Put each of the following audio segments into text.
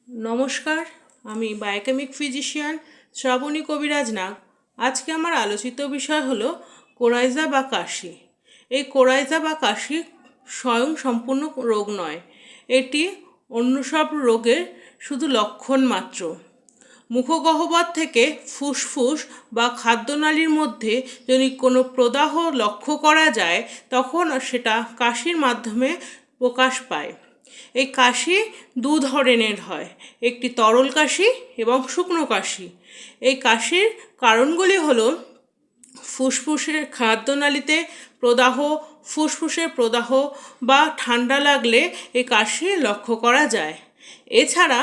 নমস্কার, আমি biochemic physician Shrabani কবিরাজ নাগ। আজকে আমার আলোচিত বিষয় হলো কোরাইজা বা কাশি। এই কোরাইজা বা কাশি স্বয়ং সম্পূর্ণ রোগ নয়, এটি অন্য সব রোগের শুধু লক্ষণ মাত্র। মুখগহ্বর থেকে ফুসফুস বা খাদ্যনালীর মধ্যে যদি কোনো প্রদাহ লক্ষ্য করা যায়, তখন সেটা কাশির মাধ্যমে প্রকাশ পায়। এই কাশি দু ধরনের হয়, একটি তরল কাশি এবং শুকনো কাশি। এই কাশির কারণগুলি হলো ফুসফুসের খাদ্যনালীতে প্রদাহ, ফুসফুসের প্রদাহ বা ঠান্ডা লাগলে এই কাশি লক্ষ্য করা যায়। এছাড়া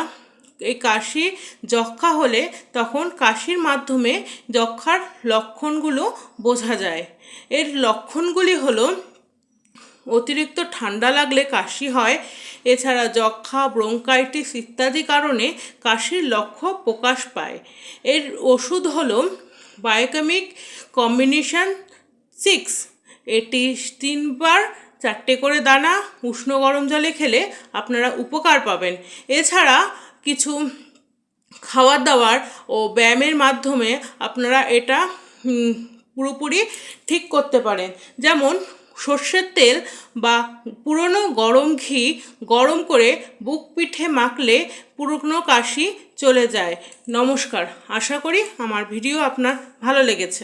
এই কাশি যক্ষ্মা হলে তখন কাশির মাধ্যমে যক্ষ্মার লক্ষণগুলো বোঝা যায়। এর লক্ষণগুলি হলো অতিরিক্ত ঠান্ডা লাগলে কাশি হয়। এছাড়া যক্ষ্মা, ব্রঙ্কাইটিস ইত্যাদি কারণে কাশির লক্ষণ প্রকাশ পায়। এর ওষুধ হলো বায়োকেমিক কম্বিনেশন 6। এটি 3বার 4টে করে দানা উষ্ণ গরম জলে খেলে আপনারা উপকার পাবেন। এছাড়া কিছু খাবার দাবার ও ব্যায়ামের মাধ্যমে আপনারা এটা পুরোপুরি ঠিক করতে পারেন। যেমন সর্ষের তেল বা পুরনো গরম ঘি গরম করে বুক পিঠে মাখলে পুরনো কাশি চলে যায়। নমস্কার, আশা করি আমার ভিডিও আপনার ভালো লেগেছে।